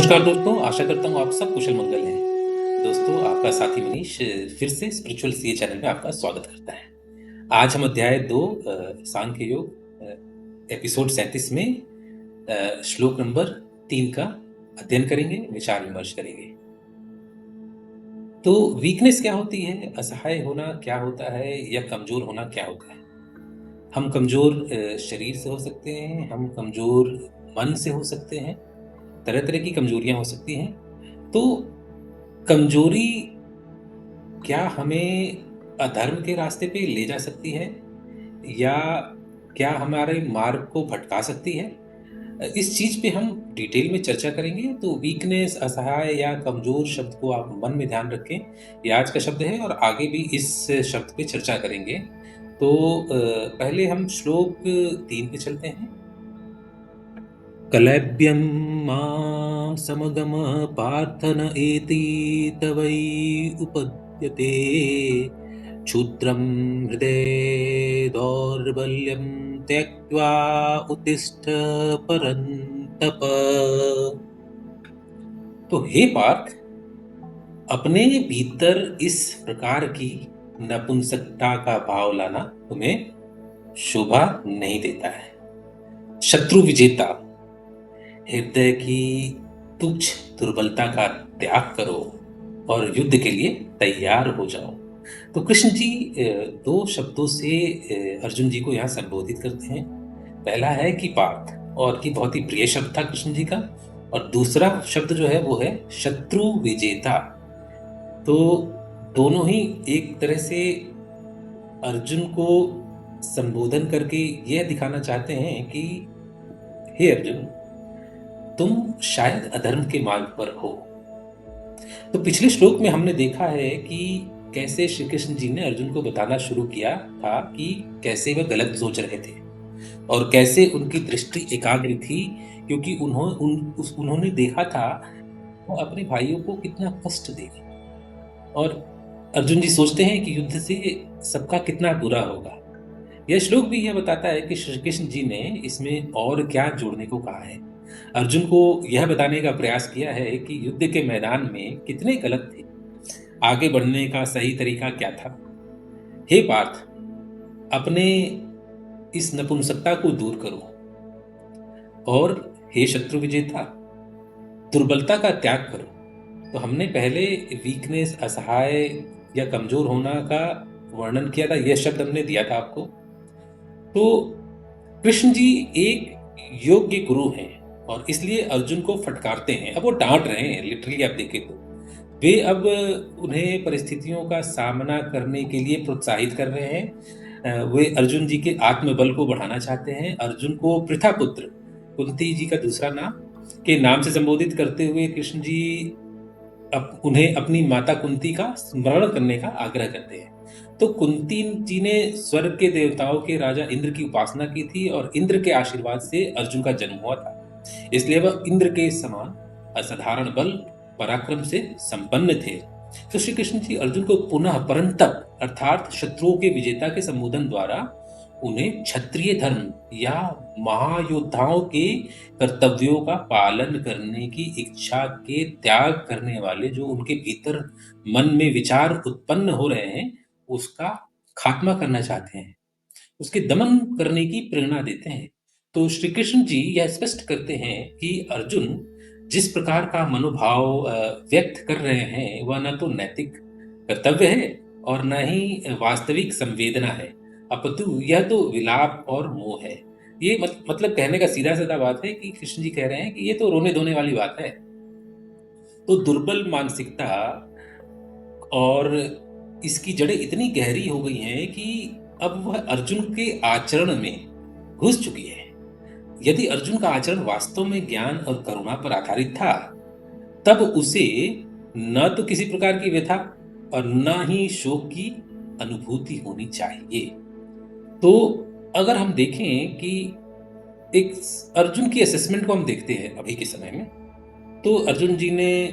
नमस्कार दोस्तों, आशा करता हूँ आप सब कुशल मंगल हैं। दोस्तों, आपका साथी मनीष फिर से स्पिरिचुअल सीए चैनल में आपका स्वागत करता है। आज हम अध्याय 2 सांख्य योग एपिसोड 37 में श्लोक नंबर 3 का अध्ययन करेंगे, विचार विमर्श करेंगे। तो वीकनेस क्या होती है, असहाय होना क्या होता है या कमजोर होना क्या होता है? हम कमजोर शरीर से हो सकते हैं, हम कमजोर मन से हो सकते हैं, तरह-तरह की कमजोरियां हो सकती हैं। तो कमजोरी क्या हमें अधर्म के रास्ते पे ले जा सकती है या क्या हमारे मार्ग को भटका सकती है? इस चीज पे हम डिटेल में चर्चा करेंगे। तो वीकनेस, असहाय या कमजोर शब्द को आप मन में ध्यान रखें। ये आज का शब्द है और आगे भी इस शब्द पे चर्चा करेंगे। तो पहले हम श्लोक 3 पे चलते हैं। कलभ्यं मां समगम पार्थन एति तवै उपद्यते क्षुद्रं हृदय दौर्बल्यं त्यक्त्वा उत्तिष्ठ परन्तप। तो हे पार्थ, अपने भीतर इस प्रकार की नपुंसकता का भाव लाना तुम्हें शोभा नहीं देता है। शत्रु विजेता, हृदय की तुच्छ दुर्बलता का त्याग करो और युद्ध के लिए तैयार हो जाओ। तो कृष्ण जी दो शब्दों से अर्जुन जी को यहाँ संबोधित करते हैं। पहला है कि पार्थ, और कि बहुत ही प्रिय शब्द था कृष्ण जी का। और दूसरा शब्द जो है वो है शत्रु विजेता। तो दोनों ही एक तरह से अर्जुन को संबोधन करके यह दिखाना चाहते हैं कि हे अर्जुन, तुम शायद अधर्म के मार्ग पर हो। तो पिछले श्लोक में हमने देखा है कि कैसे श्री कृष्ण जी ने अर्जुन को बताना शुरू किया था कि कैसे वह गलत सोच रहे थे और कैसे उनकी दृष्टि एकाग्र थी, क्योंकि उन्होंने देखा था वो अपने भाइयों को कितना कष्ट देगी। और अर्जुन जी सोचते हैं कि युद्ध से सबका कितना बुरा होगा। यह श्लोक भी यह बताता है कि श्री कृष्ण जी ने इसमें और क्या जोड़ने को कहा है। अर्जुन को यह बताने का प्रयास किया है कि युद्ध के मैदान में कितने गलत थे, आगे बढ़ने का सही तरीका क्या था। हे पार्थ, अपने इस नपुंसकता को दूर करो और हे शत्रु विजेता, दुर्बलता का त्याग करो। तो हमने पहले वीकनेस, असहाय या कमजोर होना का वर्णन किया था, यह शब्द हमने दिया था आपको। तो कृष्ण जी एक योग्य गुरु हैं और इसलिए अर्जुन को फटकारते हैं। अब वो डांट रहे हैं, लिटरली आप देखें तो वे अब उन्हें परिस्थितियों का सामना करने के लिए प्रोत्साहित कर रहे हैं। वे अर्जुन जी के आत्मबल को बढ़ाना चाहते हैं। अर्जुन को पृथा पुत्र, कुंती जी का दूसरा नाम, के नाम से संबोधित करते हुए कृष्ण जी उन्हें अपनी माता कुंती का स्मरण करने का आग्रह करते हैं। तो कुंती जी ने स्वर्ग के देवताओं के राजा इंद्र की उपासना की थी और इंद्र के आशीर्वाद से अर्जुन का जन्म हुआ था। इसलिए वह इंद्र के समान असाधारण बल, पराक्रम से संपन्न थे। तो श्री कृष्ण जी अर्जुन को पुनः परंतप अर्थात शत्रुओं के विजेता के संबोधन द्वारा उन्हें क्षत्रिय धर्म या महायोद्धाओं के कर्तव्यों का पालन करने की इच्छा के त्याग करने वाले जो उनके भीतर मन में विचार उत्पन्न हो रहे हैं, उसका खात्मा करना चाहते हैं, उसके दमन करने की प्रेरणा देते हैं। तो श्री कृष्ण जी यह स्पष्ट करते हैं कि अर्जुन जिस प्रकार का मनोभाव व्यक्त कर रहे हैं वह न तो नैतिक कर्तव्य है और न ही वास्तविक संवेदना है, अपितु यह तो विलाप और मोह है। ये मतलब कहने का सीधा साधा बात है कि कृष्ण जी कह रहे हैं कि ये तो रोने धोने वाली बात है। तो दुर्बल मानसिकता और इसकी जड़ें इतनी गहरी हो गई हैं कि अब वह अर्जुन के आचरण में घुस चुकी है। यदि अर्जुन का आचरण वास्तव में ज्ञान और करुणा पर आधारित था, तब उसे न तो किसी प्रकार की व्यथा और न ही शोक की अनुभूति होनी चाहिए। तो अगर हम देखें कि एक अर्जुन की असेसमेंट को हम देखते हैं अभी के समय में, तो अर्जुन जी ने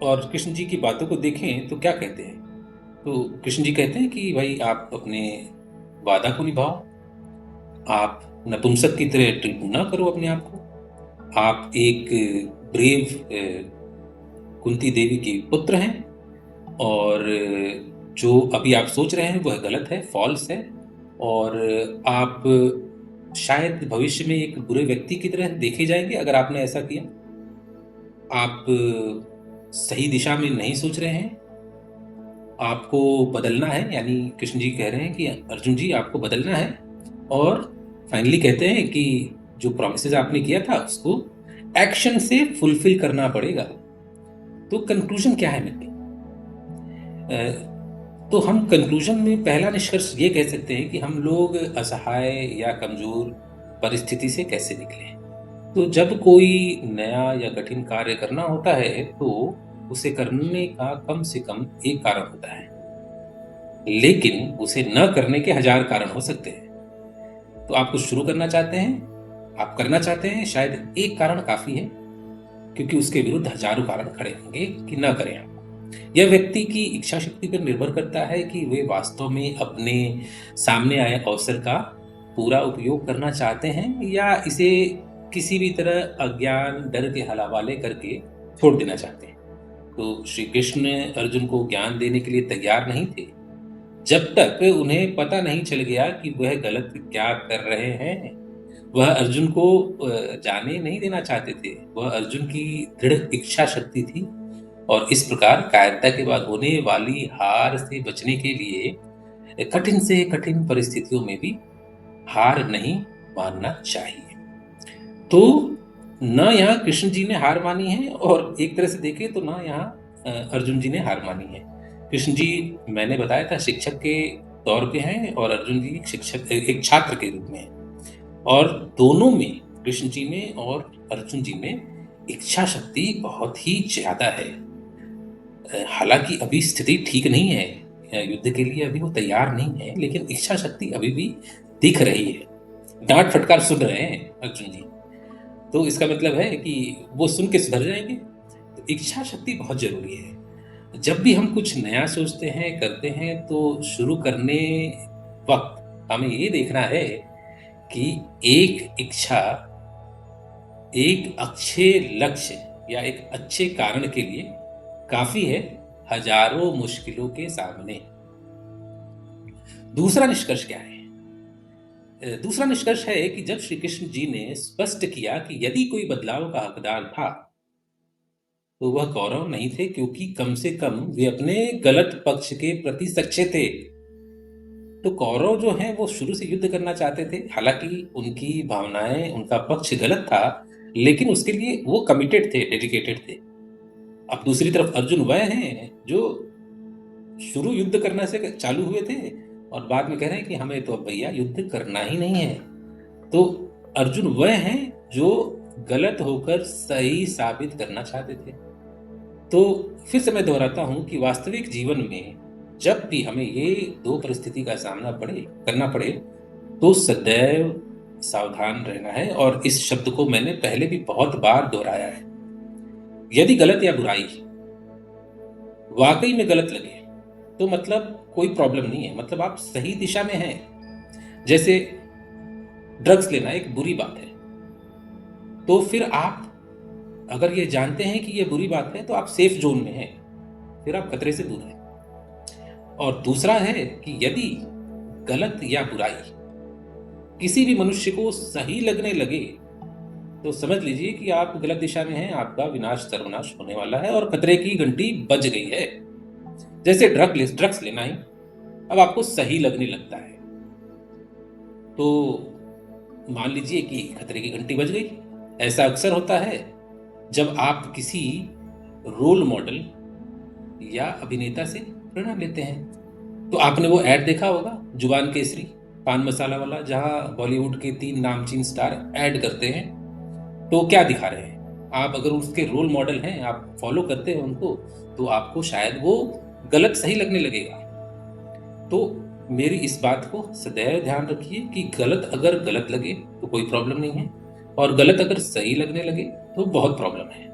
और कृष्ण जी की बातों को देखें तो क्या कहते हैं। तो कृष्ण जी कहते हैं कि भाई आप अपने वादा को निभाओ, आप नपुंसक की तरह ट्रीट ना करो अपने आप को, आप एक ब्रेव कुंती देवी के पुत्र हैं, और जो अभी आप सोच रहे हैं वह गलत है, फॉल्स है, और आप शायद भविष्य में एक बुरे व्यक्ति की तरह देखे जाएंगे अगर आपने ऐसा किया। आप सही दिशा में नहीं सोच रहे हैं, आपको बदलना है। यानी कृष्ण जी कह रहे हैं कि अर्जुन जी आपको बदलना है, और फाइनली कहते हैं कि जो प्रॉमिसेस आपने किया था उसको एक्शन से फुलफिल करना पड़ेगा। तो कंक्लूजन क्या है मेरे? तो हम कंक्लूजन में पहला निष्कर्ष ये कह सकते हैं कि हम लोग असहाय या कमजोर परिस्थिति से कैसे निकले। तो जब कोई नया या कठिन कार्य करना होता है तो उसे करने का कम से कम एक कारण होता है, लेकिन उसे न करने के हजार कारण हो सकते हैं। तो आप कुछ शुरू करना चाहते हैं, आप करना चाहते हैं, शायद एक कारण काफी है, क्योंकि उसके विरुद्ध हजारों कारण खड़े होंगे कि न करें आप। यह व्यक्ति की इच्छा शक्ति पर निर्भर करता है कि वे वास्तव में अपने सामने आए अवसर का पूरा उपयोग करना चाहते हैं या इसे किसी भी तरह अज्ञान, डर के हवाले करके छोड़ देना चाहते हैं। तो श्री कृष्ण अर्जुन को ज्ञान देने के लिए तैयार नहीं थे जब तक उन्हें पता नहीं चल गया कि वह गलत क्या कर रहे हैं। वह अर्जुन को जाने नहीं देना चाहते थे, वह अर्जुन की दृढ़ इच्छा शक्ति थी। और इस प्रकार कायरता के बाद होने वाली हार से बचने के लिए कठिन से कठिन परिस्थितियों में भी हार नहीं मानना चाहिए। तो न यहाँ कृष्ण जी ने हार मानी है, और एक तरह से देखें तो ना यहाँ अर्जुन जी ने हार मानी है। कृष्ण जी, मैंने बताया था, शिक्षक के तौर पे हैं, और अर्जुन जी एक छात्र के रूप में हैं। और दोनों में, कृष्ण जी में और अर्जुन जी में इच्छा शक्ति बहुत ही ज्यादा है। हालांकि अभी स्थिति ठीक नहीं है, युद्ध के लिए अभी वो तैयार नहीं है, लेकिन इच्छा शक्ति अभी भी दिख रही है। डांट फटकार सुन रहे हैं अर्जुन जी, तो इसका मतलब है कि वो सुन के सुधर जाएंगे। तो इच्छा शक्ति बहुत जरूरी है। जब भी हम कुछ नया सोचते हैं, करते हैं, तो शुरू करने वक्त हमें ये देखना है कि एक इच्छा एक अच्छे लक्ष्य या एक अच्छे कारण के लिए काफी है, हजारों मुश्किलों के सामने। दूसरा निष्कर्ष क्या है? दूसरा निष्कर्ष है कि जब श्री कृष्ण जी ने स्पष्ट किया कि यदि कोई बदलाव का हकदार था तो वह कौरव नहीं थे, क्योंकि कम से कम वे अपने गलत पक्ष के प्रति सच्चे थे। तो कौरव जो हैं वो शुरू से युद्ध करना चाहते थे, हालांकि उनकी भावनाएं, उनका पक्ष गलत था, लेकिन उसके लिए वो कमिटेड थे, डेडिकेटेड थे। अब दूसरी तरफ अर्जुन वह हैं जो शुरू युद्ध करना से चालू हुए थे और बाद में कह रहे हैं कि हमें तो अब भैया युद्ध करना ही नहीं है। तो अर्जुन वह हैं जो गलत होकर सही साबित करना चाहते थे। तो फिर से मैं दोहराता हूं कि वास्तविक जीवन में जब भी हमें ये दो परिस्थिति का सामना करना पड़े, तो सदैव सावधान रहना है। और इस शब्द को मैंने पहले भी बहुत बार दोहराया है। यदि गलत या बुराई वाकई में गलत लगे तो मतलब कोई प्रॉब्लम नहीं है, मतलब आप सही दिशा में हैं। जैसे ड्रग्स लेना एक बुरी बात है, तो फिर आप अगर ये जानते हैं कि ये बुरी बात है तो आप सेफ जोन में हैं, फिर आप खतरे से दूर हैं। और दूसरा है कि यदि गलत या बुराई किसी भी मनुष्य को सही लगने लगे तो समझ लीजिए कि आप गलत दिशा में हैं, आपका विनाश सर्वनाश होने वाला है और खतरे की घंटी बज गई है। जैसे ड्रग्स लेना ही अब आपको सही लगने लगता है, तो मान लीजिए कि खतरे की घंटी बज गई। ऐसा अक्सर होता है जब आप किसी रोल मॉडल या अभिनेता से प्रेरणा लेते हैं। तो आपने वो ऐड देखा होगा, जुबान केसरी पान मसाला वाला, जहां बॉलीवुड के 3 नामचीन स्टार ऐड करते हैं। तो क्या दिखा रहे हैं? आप अगर उसके रोल मॉडल हैं, आप फॉलो करते हैं उनको, तो आपको शायद वो गलत सही लगने लगेगा। तो मेरी इस बात को सदैव ध्यान रखिए कि गलत अगर गलत लगे तो कोई प्रॉब्लम नहीं है, और गलत अगर सही लगने लगे तो बहुत प्रॉब्लम है।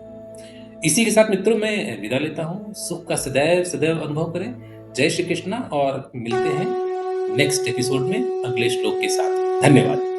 इसी के साथ मित्रों मैं विदा लेता हूँ। सुख का सदैव सदैव अनुभव करें। जय श्री कृष्णा, और मिलते हैं नेक्स्ट एपिसोड में अगले श्लोक के साथ। धन्यवाद।